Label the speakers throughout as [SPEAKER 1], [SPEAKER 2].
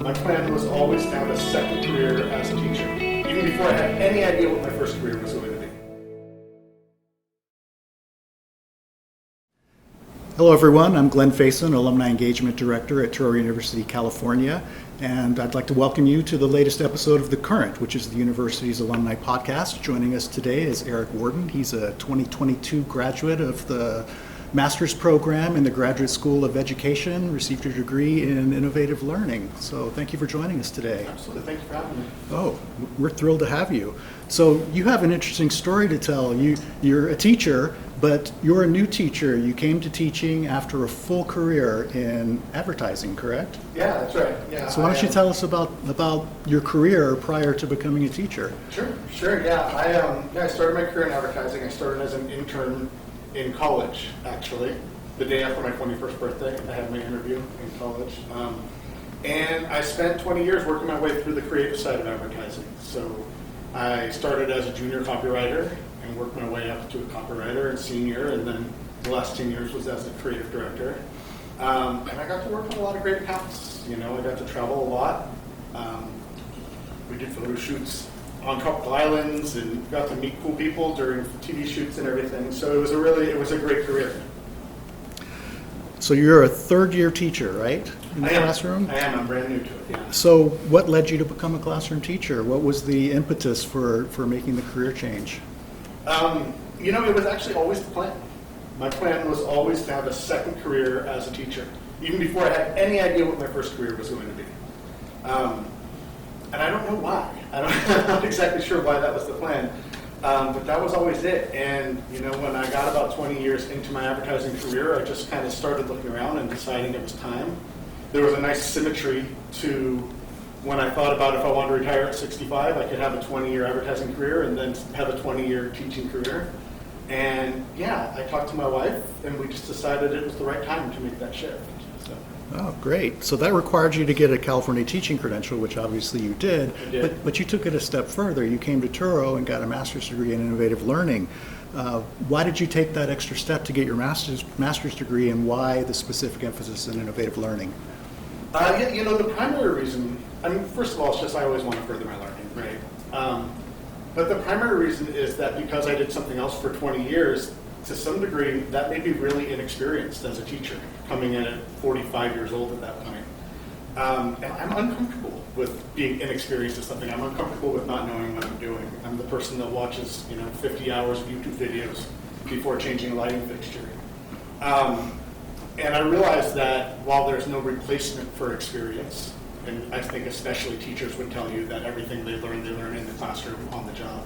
[SPEAKER 1] My plan was always to have a second career as a teacher, even before I had any idea what my first career was going to be.
[SPEAKER 2] Hello everyone, I'm Glenn Faison, Alumni Engagement Director at Touro University California, and I'd like to welcome you to the latest episode of The Current, which is the university's alumni podcast. Joining us today is Eric Worden. He's a 2022 graduate of the master's program in the Graduate School of Education, received your degree in innovative learning. So thank you for joining us today.
[SPEAKER 1] Absolutely, thank you for having me.
[SPEAKER 2] Oh, we're thrilled to have you. So you have an interesting story to tell. You're a teacher, but you're a new teacher. You came to teaching after a full career in advertising, correct?
[SPEAKER 1] Yeah, that's right. Yeah.
[SPEAKER 2] So why don't you tell us about your career prior to becoming a teacher?
[SPEAKER 1] Sure. Yeah, I started my career in advertising. I started as an intern in college, actually. The day after my 21st birthday, I had my interview in college. And I spent 20 years working my way through the creative side of advertising. So I started as a junior copywriter and worked my way up to a copywriter and senior, and then the last 10 years was as a creative director. And I got to work on a lot of great accounts. I got to travel a lot. We did photo shoots on tropical islands and got to meet cool people during TV shoots and everything. So it was a great career.
[SPEAKER 2] So you're a third-year teacher, right? In the
[SPEAKER 1] classroom?
[SPEAKER 2] I am.
[SPEAKER 1] I'm brand new to it, yeah.
[SPEAKER 2] So what led you to become a classroom teacher? What was the impetus for making the career change?
[SPEAKER 1] It was actually always the plan. My plan was always to have a second career as a teacher, even before I had any idea what my first career was going to be. And I don't know why. I'm not exactly sure why that was the plan, but that was always it. And when I got about 20 years into my advertising career, I just kind of started looking around and deciding it was time. There was a nice symmetry to when I thought about if I wanted to retire at 65, I could have a 20-year advertising career and then have a 20-year teaching career. And yeah, I talked to my wife, and we just decided it was the right time to make that shift. So.
[SPEAKER 2] Oh, great. So that required you to get a California teaching credential, which obviously you did.
[SPEAKER 1] I did.
[SPEAKER 2] But you took it a step further. You came to Touro and got a master's degree in innovative learning. Why did you take that extra step to get your master's degree, and why the specific emphasis in innovative learning?
[SPEAKER 1] The primary reason, first of all, it's just I always want to further my learning, right? But the primary reason is that because I did something else for 20 years, to some degree, that made me really inexperienced as a teacher, coming in at 45 years old at that point. And I'm uncomfortable with being inexperienced at something. I'm uncomfortable with not knowing what I'm doing. I'm the person that watches 50 hours of YouTube videos before changing a lighting fixture. And I realized that while there's no replacement for experience, and I think especially teachers would tell you that everything they learn in the classroom on the job.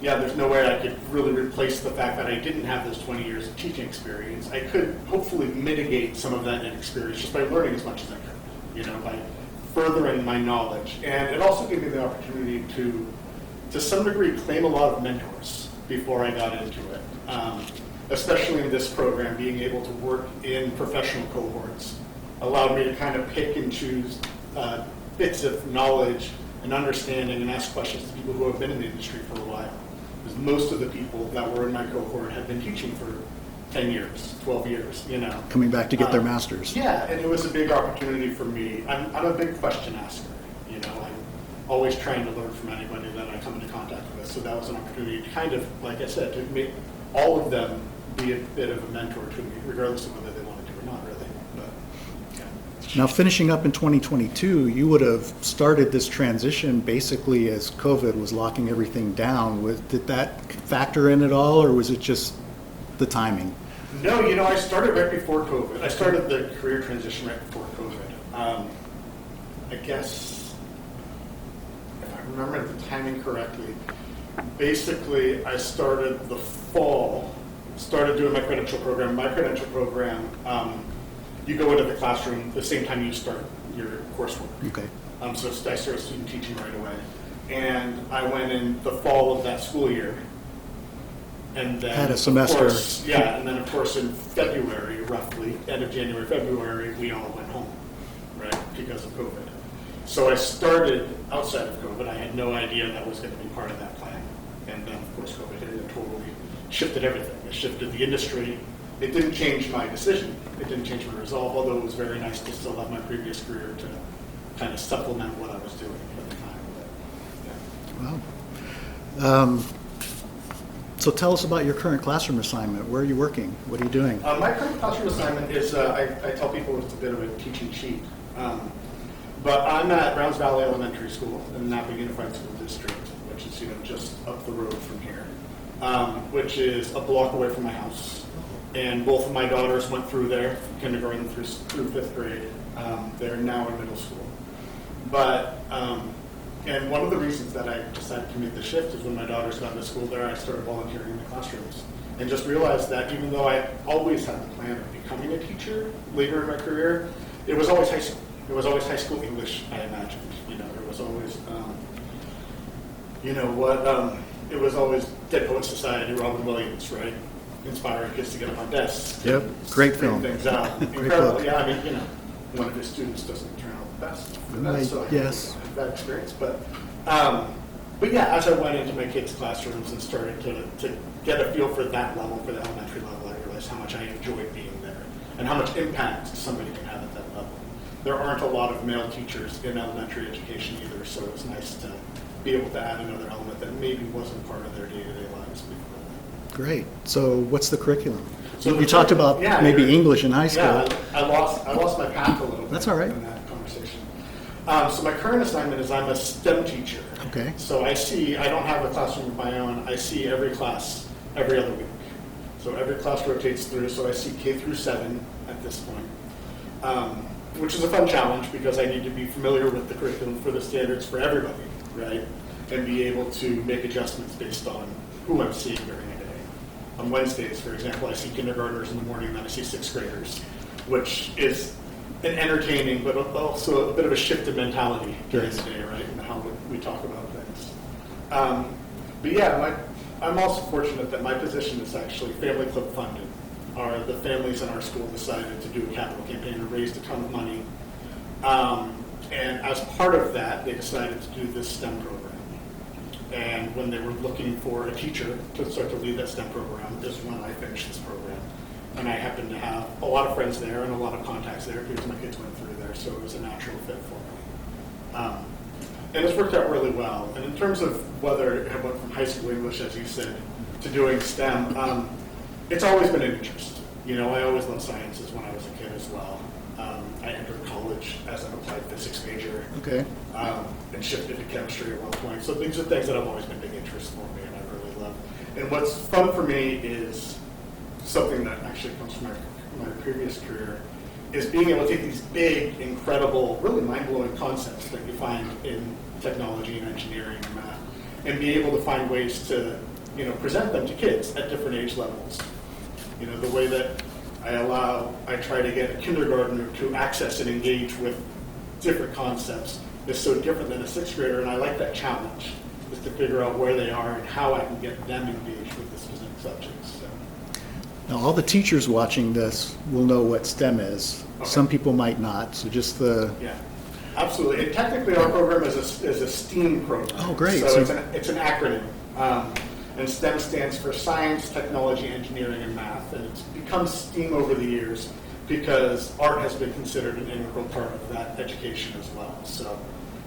[SPEAKER 1] There's no way I could really replace the fact that I didn't have those 20 years of teaching experience. I could hopefully mitigate some of that inexperience just by learning as much as I could, by furthering my knowledge. And it also gave me the opportunity to some degree, claim a lot of mentors before I got into it. Especially in this program, being able to work in professional cohorts allowed me to kind of pick and choose bits of knowledge and understanding and ask questions to people who have been in the industry for a while. Because most of the people that were in my cohort had been teaching for 10 years, 12 years,
[SPEAKER 2] Coming back to get their master's.
[SPEAKER 1] Yeah, and it was a big opportunity for me. I'm a big question asker, I'm always trying to learn from anybody that I come into contact with. So that was an opportunity to kind of, like I said, to make all of them be a bit of a mentor to me, regardless of whether they wanted to or not, really.
[SPEAKER 2] Now, finishing up in 2022, you would have started this transition basically as COVID was locking everything down. Did that factor in at all, or was it just the timing?
[SPEAKER 1] No, I started right before COVID. I started the career transition right before COVID. I guess, if I remember the timing correctly, basically I started the fall, started doing my credential program. My credential program, you go into the classroom the same time you start your coursework.
[SPEAKER 2] Okay.
[SPEAKER 1] So I started student teaching right away. And I went in the fall of that school year. And then
[SPEAKER 2] had a semester.
[SPEAKER 1] And then of course in February, roughly, end of January, February, we all went home, right, because of COVID. So I started outside of COVID. I had no idea that was going to be part of that plan. And then of course COVID hit and totally shifted everything. It shifted the industry, it didn't change my decision. It didn't change my resolve, although it was very nice to still have my previous career to kind of supplement what I was doing at the time. But, yeah.
[SPEAKER 2] Wow. So tell us about your current classroom assignment. Where are you working? What are you doing?
[SPEAKER 1] My current classroom assignment is, I tell people it's a bit of a teaching cheat. But I'm at Browns Valley Elementary School in the Napa Unified School District, which is just up the road from here, which is a block away from my house. And both of my daughters went through there, from kindergarten through 5th grade. They're now in middle school. But, and one of the reasons that I decided to make the shift is when my daughters got into school there, I started volunteering in the classrooms. And just realized that even though I always had the plan of becoming a teacher later in my career, it was always high school. It was always high school English, I imagined. It was always, it was always Dead Poets Society, Robin Williams, right? Inspiring kids to get up on desks.
[SPEAKER 2] Yep, great film.
[SPEAKER 1] Things out. Incredible. Yeah, I mean, one of his students doesn't turn out the best for that, so I
[SPEAKER 2] yes.
[SPEAKER 1] have that experience. But yeah, as I went into my kids' classrooms and started to get a feel for that level, for the elementary level, I realized how much I enjoyed being there and how much impact somebody can have at that level. There aren't a lot of male teachers in elementary education either, so it's nice to be able to add another element that maybe wasn't part of their day-to-day lives before that.
[SPEAKER 2] Great. So what's the curriculum?
[SPEAKER 1] So
[SPEAKER 2] you talked about maybe English in high school.
[SPEAKER 1] Yeah, I lost my path a little bit.
[SPEAKER 2] That's all right.
[SPEAKER 1] In that conversation. So my current assignment is I'm a STEM teacher.
[SPEAKER 2] Okay.
[SPEAKER 1] So I don't have a classroom of my own. I see every class every other week. So every class rotates through. So I see K through 7 at this point, which is a fun challenge because I need to be familiar with the curriculum for the standards for everybody, right? And be able to make adjustments based on who I'm seeing during the day. On Wednesdays, for example, I see kindergartners in the morning, then I see 6th graders, which is an entertaining but also a bit of a shift in mentality during the day, right? And how we talk about things. But yeah, I'm also fortunate that my position is actually family club funded. The families in our school decided to do a capital campaign and raised a ton of money. And as part of that, they decided to do this STEM program. And when they were looking for a teacher to start to lead that STEM program, is when I finished this program. And I happened to have a lot of friends there and a lot of contacts there because my kids went through there, so it was a natural fit for me. And it's worked out really well. And in terms of whether I went from high school English, as you said, to doing STEM, it's always been an interest. I always loved sciences when I was a kid as well. I entered college as an applied physics major.
[SPEAKER 2] Okay.
[SPEAKER 1] And shifted to chemistry at one point. So these are things that have always been big interests for me and I really love. And what's fun for me is something that actually comes from my previous career, is being able to take these big, incredible, really mind-blowing concepts that you find in technology and engineering and math, and be able to find ways to present them to kids at different age levels. The way that I try to get a kindergartner to access and engage with different concepts is so different than a 6th grader, and I like that challenge, is to figure out where they are and how I can get them engaged with the specific subjects. So.
[SPEAKER 2] Now, all the teachers watching this will know what STEM is. Okay. Some people might not, so just the...
[SPEAKER 1] Yeah, absolutely. And technically our program is a STEAM program.
[SPEAKER 2] Oh, great.
[SPEAKER 1] So it's an acronym. And STEM stands for Science, Technology, Engineering, and Math. And it's become STEAM over the years because art has been considered an integral part of that education as well. So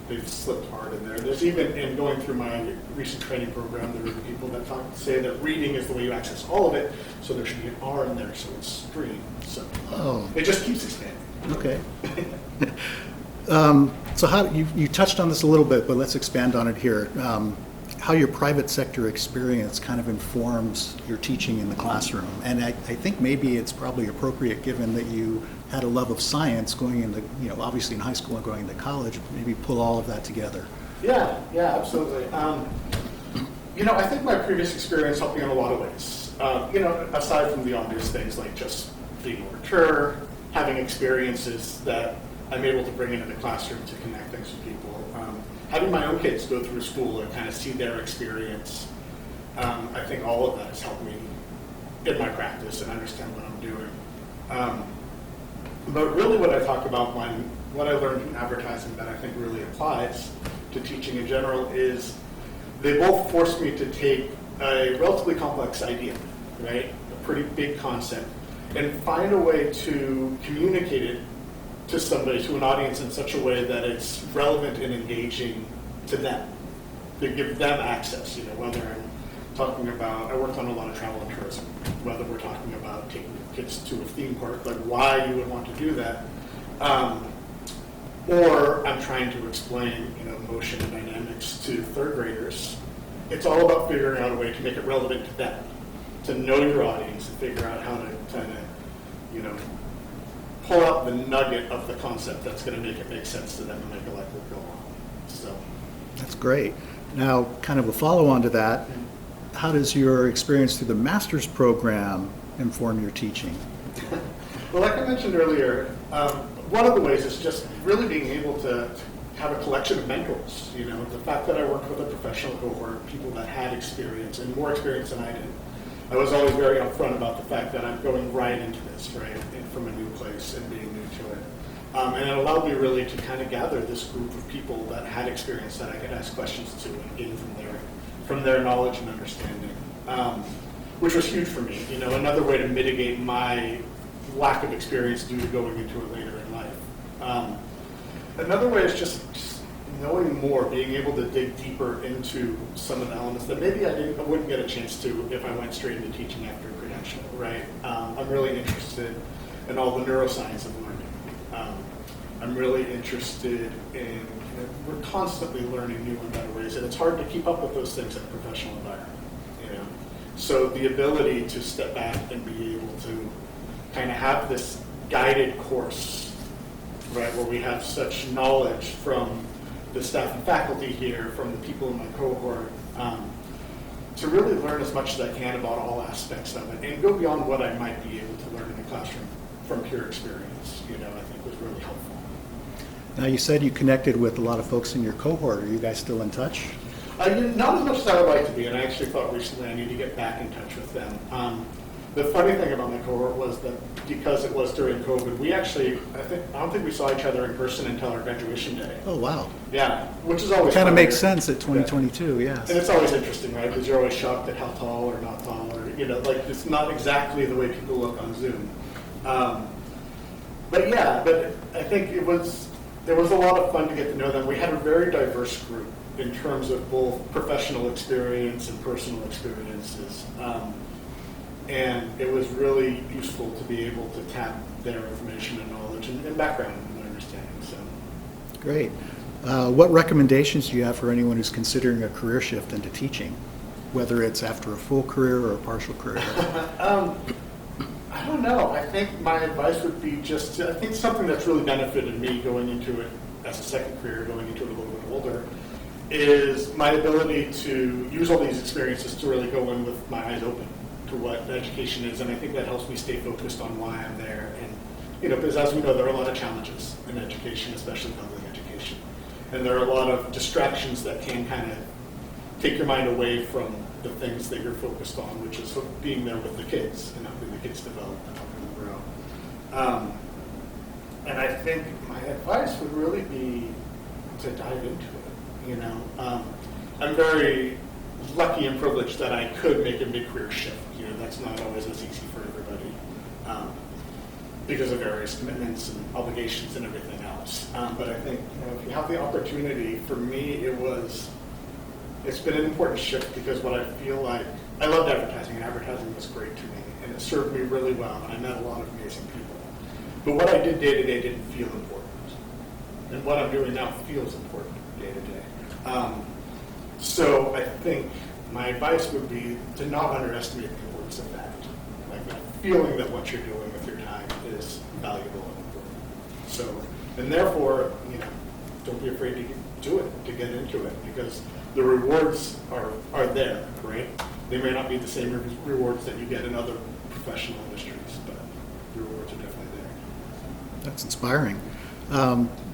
[SPEAKER 1] they've slipped art in there. There's even, in going through my recent training program, there are people that say that reading is the way you access all of it, so there should be an R in there, so it's stream. So it just keeps expanding.
[SPEAKER 2] Okay. So how you touched on this a little bit, but let's expand on it here. How your private sector experience kind of informs your teaching in the classroom. And I think maybe it's probably appropriate, given that you had a love of science going into, obviously in high school and going into college, maybe pull all of that together.
[SPEAKER 1] Yeah, absolutely. I think my previous experience helped me in a lot of ways. Aside from the obvious things like just being more mature, having experiences that I'm able to bring into the classroom to connect things with people. Having my own kids go through school and kind of see their experience, I think all of that has helped me in my practice and understand what I'm doing. But really what I talk about what I learned in advertising that I think really applies to teaching in general is they both forced me to take a relatively complex idea, right? A pretty big concept, and find a way to communicate it to somebody, to an audience in such a way that it's relevant and engaging to them, to give them access, whether I'm talking about, I worked on a lot of travel and tourism, whether we're talking about taking kids to a theme park, like why you would want to do that, or I'm trying to explain, motion and dynamics to third graders. It's all about figuring out a way to make it relevant to them, to know your audience and figure out how to kind of, pull out the nugget of the concept that's going to make it make sense to them and make it likely to go on. So
[SPEAKER 2] That's great. Now, kind of a follow-on to that, how does your experience through the master's program inform your teaching?
[SPEAKER 1] Well, like I mentioned earlier, one of the ways is just really being able to have a collection of mentors. The fact that I worked with a professional cohort, people that had experience and more experience than I did. I was always very upfront about the fact that I'm going right into this, right, and from a new place and being new to it. And it allowed me really to kind of gather this group of people that had experience that I could ask questions to and gain from their knowledge and understanding, which was huge for me. Another way to mitigate my lack of experience due to going into it later in life. Another way is just knowing more, being able to dig deeper into some of the elements that maybe I wouldn't get a chance to if I went straight into teaching after a credential, right? I'm really interested in all the neuroscience of learning. I'm really interested in, we're constantly learning new and better ways, and it's hard to keep up with those things in a professional environment, So the ability to step back and be able to kind of have this guided course, right, where we have such knowledge from the staff and faculty here, from the people in my cohort, to really learn as much as I can about all aspects of it and go beyond what I might be able to learn in the classroom from pure experience, I think was really helpful.
[SPEAKER 2] Now, you said you connected with a lot of folks in your cohort. Are you guys still in touch?
[SPEAKER 1] Not as much as I would like to be, and I actually thought recently I need to get back in touch with them. The funny thing about my cohort was that because it was during COVID, we actually, I don't think we saw each other in person until our graduation day.
[SPEAKER 2] Oh, wow.
[SPEAKER 1] Yeah, which is always
[SPEAKER 2] Kind of
[SPEAKER 1] fun
[SPEAKER 2] makes
[SPEAKER 1] to-
[SPEAKER 2] sense at 2022, yes.
[SPEAKER 1] And it's always interesting, right? Because you're always shocked at how tall or not tall, or it's not exactly the way people look on Zoom. But I think it was a lot of fun to get to know them. We had a very diverse group in terms of both professional experience and personal experiences. And it was really useful to be able to tap their information and knowledge and background and understanding. So,
[SPEAKER 2] Great. What recommendations do you have for anyone who's considering a career shift into teaching, whether it's after a full career or a partial career?
[SPEAKER 1] I don't know. I think my advice would be I think something that's really benefited me going into it as a second career, going into it a little bit older, is my ability to use all these experiences to really go in with my eyes open to what education is, and I think that helps me stay focused on why I'm there. And because as we know, there are a lot of challenges in education, especially public education, and there are a lot of distractions that can kind of take your mind away from the things that you're focused on, which is being there with the kids and helping the kids develop and helping them grow. And I think my advice would really be to dive into it. I'm very lucky and privileged that I could make a mid-career shift. That's not always as easy for everybody because of various commitments and obligations and everything else. But I think if you have the opportunity, for me, it's been an important shift because what I feel like, I loved advertising, and advertising was great to me, and it served me really well, and I met a lot of amazing people. But what I did day to day didn't feel important. And what I'm doing now feels important day to day. So I think my advice would be to not underestimate the importance of that. Like that feeling that what you're doing with your time is valuable and important. So, and therefore, don't be afraid to do it, to get into it, because the rewards are there, right? They may not be the same rewards that you get in other professional industries, but the rewards are definitely there.
[SPEAKER 2] That's inspiring.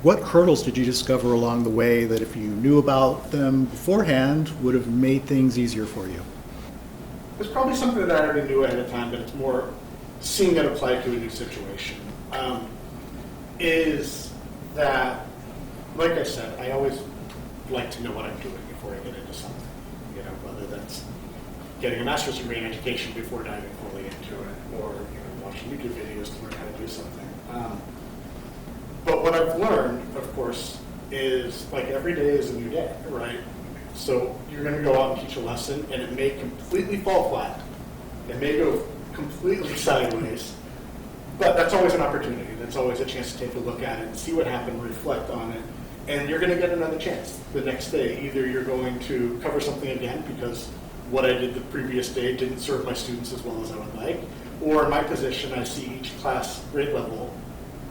[SPEAKER 2] What hurdles did you discover along the way that if you knew about them beforehand would have made things easier for you?
[SPEAKER 1] It's probably something that I already knew ahead of time, but it's more seeing it applied to a new situation. Is that, like I said, I always like to know what I'm doing before I get into something. Whether that's getting a master's degree in education before diving fully into it, or watching YouTube videos to learn how to do something. But what I've learned, of course, is like every day is a new day, right? So you're going to go out and teach a lesson, and it may completely fall flat. It may go completely sideways, but that's always an opportunity. That's always a chance to take a look at it and see what happened, reflect on it, and you're going to get another chance the next day. Either you're going to cover something again because what I did the previous day didn't serve my students as well as I would like, or in my position, I see each class grade level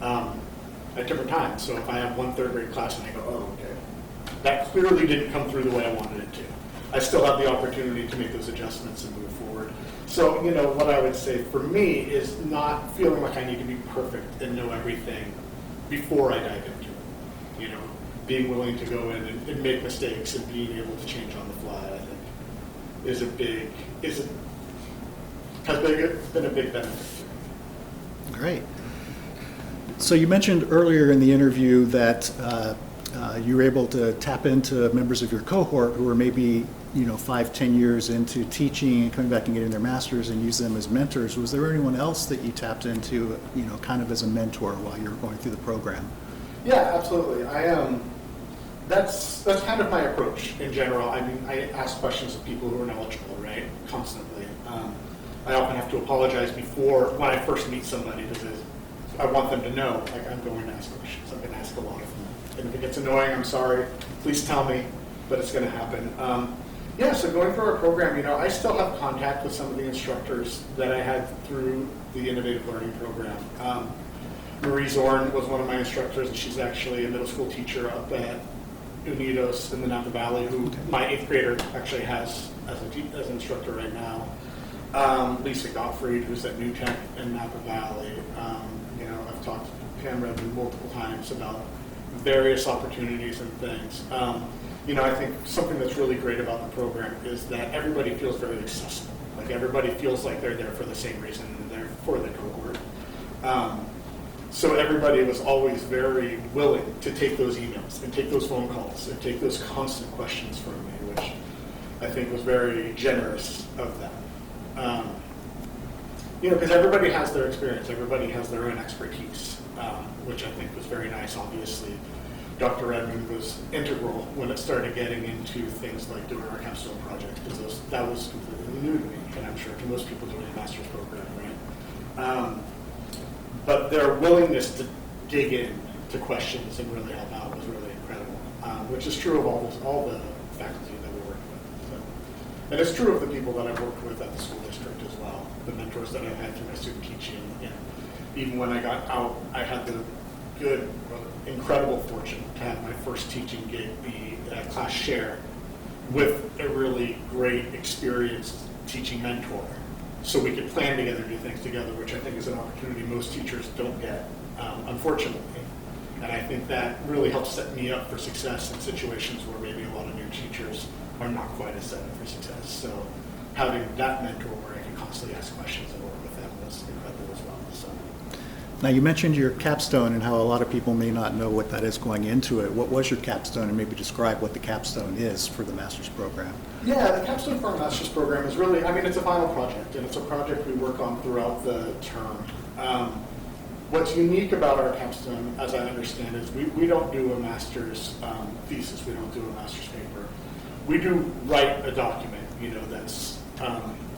[SPEAKER 1] at different times. So if I have one third grade class and I go, oh, okay, that clearly didn't come through the way I wanted it to, I still have the opportunity to make those adjustments and move forward. So, what I would say for me is not feeling like I need to be perfect and know everything before I dive into it. Being willing to go in and make mistakes and being able to change on the fly, I think, has been a big benefit to me.
[SPEAKER 2] Great. So you mentioned earlier in the interview that you were able to tap into members of your cohort who were maybe 5-10 years into teaching and coming back and getting their masters and use them as mentors. Was there anyone else that you tapped into, kind of as a mentor while you were going through the program?
[SPEAKER 1] Yeah, absolutely. That's kind of my approach in general. I mean, I ask questions of people who are knowledgeable, right? Constantly. I often have to apologize when I first meet somebody because I want them to know, like, I'm going to ask questions. I'm going to ask a lot of them. And if it gets annoying, I'm sorry. Please tell me, but it's going to happen. So going through our program, I still have contact with some of the instructors that I had through the Innovative Learning Program. Marie Zorn was one of my instructors, and she's actually a middle school teacher up at Unidos in the Napa Valley, who my 8th grader actually has as an instructor right now. Lisa Gottfried, who's at New Tech in Napa Valley. I've talked to Pam Redmond multiple times about various opportunities and things. I think something that's really great about the program is that everybody feels very accessible. Like everybody feels like they're there for the same reason and they're for the cohort. So everybody was always very willing to take those emails and take those phone calls and take those constant questions from me, which I think was very generous of them. Because everybody has their experience, everybody has their own expertise, which I think was very nice. Obviously, Dr. Redmond was integral when it started getting into things like doing our capstone project, because that was completely new to me, and I'm sure to most people doing a master's program, right? But their willingness to dig in to questions and really help out was really incredible, which is true of all the faculty that we work with. So, and it's true of the people that I've worked with at the school district as well, the mentors that I've had through my student teaching. And even when I got out, I had the incredible fortune to have my first teaching gig be a class share with a really great, experienced teaching mentor. So we could plan together, do things together, which I think is an opportunity most teachers don't get, unfortunately. And I think that really helps set me up for success in situations where maybe a lot of new teachers are not quite as set up for success. So having that mentor where I can constantly ask questions and work with them was incredible as well. So.
[SPEAKER 2] Now, you mentioned your capstone and how a lot of people may not know what that is going into it. What was your capstone, and maybe describe what the capstone is for the master's program?
[SPEAKER 1] Yeah, the capstone for our master's program is really, it's a final project, and it's a project we work on throughout the term. What's unique about our capstone, as I understand, is we don't do a master's thesis, we don't do a master's paper. We do write a document, that's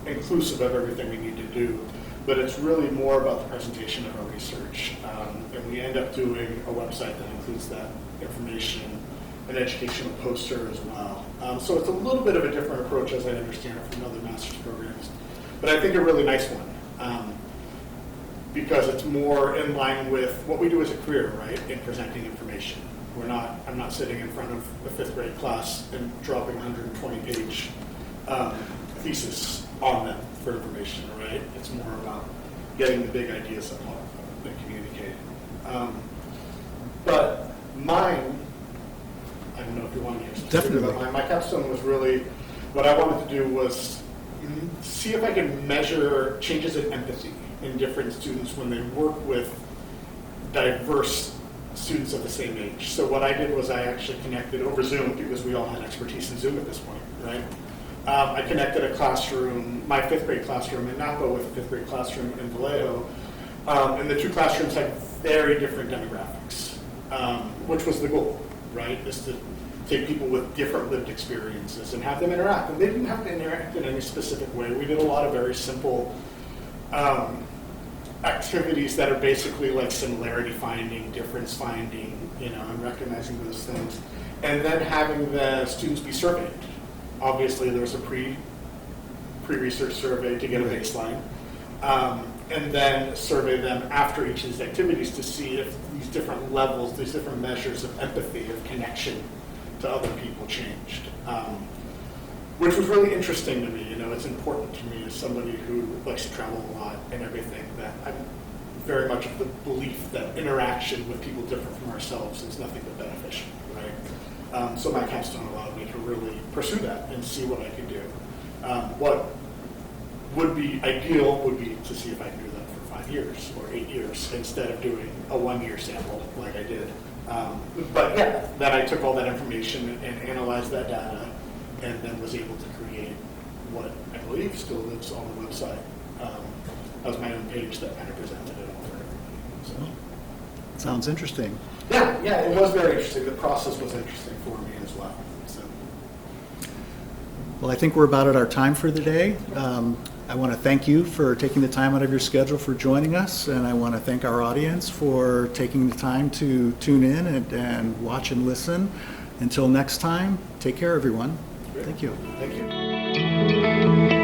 [SPEAKER 1] inclusive of everything we need to do. But it's really more about the presentation of our research. And we end up doing a website that includes that information, an educational poster as well. So it's a little bit of a different approach, as I understand it, from other master's programs. But I think a really nice one, because it's more in line with what we do as a career, right, in presenting information. I'm not sitting in front of a 5th grade class and dropping 120-page thesis on them for information, right? It's more about getting the big ideas up and communicating. But mine, I don't know if you want to hear specifically about mine. My capstone was really, what I wanted to do was see if I could measure changes in empathy in different students when they work with diverse students of the same age. So what I did was I actually connected over Zoom, because we all had expertise in Zoom at this point, right? I connected a classroom, my 5th grade classroom in Napa with a 5th grade classroom in Vallejo, And the two classrooms had very different demographics, which was the goal, right? Is to take people with different lived experiences and have them interact. And they didn't have to interact in any specific way. We did a lot of very simple activities that are basically like similarity finding, difference finding, and recognizing those things. And then having the students be surveyed. Obviously, there was a pre-research survey to get a baseline. And then survey them after each of these activities to see if these different levels, these different measures of empathy, of connection to other people changed. Which was really interesting to me. It's important to me as somebody who likes to travel a lot and everything, that I'm very much of the belief that interaction with people different from ourselves is nothing but beneficial, right? So my capstone allowed me to really pursue that and see what I could do. What would be ideal would be to see if I could do that for 5 years or 8 years instead of doing a 1-year sample like I did. But yeah, then I took all that information and analyzed that data and then was able to create what I believe still lives on the website. That was my own page that kind of presented it all for everybody. So.
[SPEAKER 2] Sounds interesting.
[SPEAKER 1] Yeah, it was very interesting. The process was interesting for me as well. So.
[SPEAKER 2] Well, I think we're about at our time for the day. I want to thank you for taking the time out of your schedule for joining us, and I want to thank our audience for taking the time to tune in and watch and listen. Until next time, take care, everyone.
[SPEAKER 1] Great.
[SPEAKER 2] Thank you.
[SPEAKER 1] Thank you.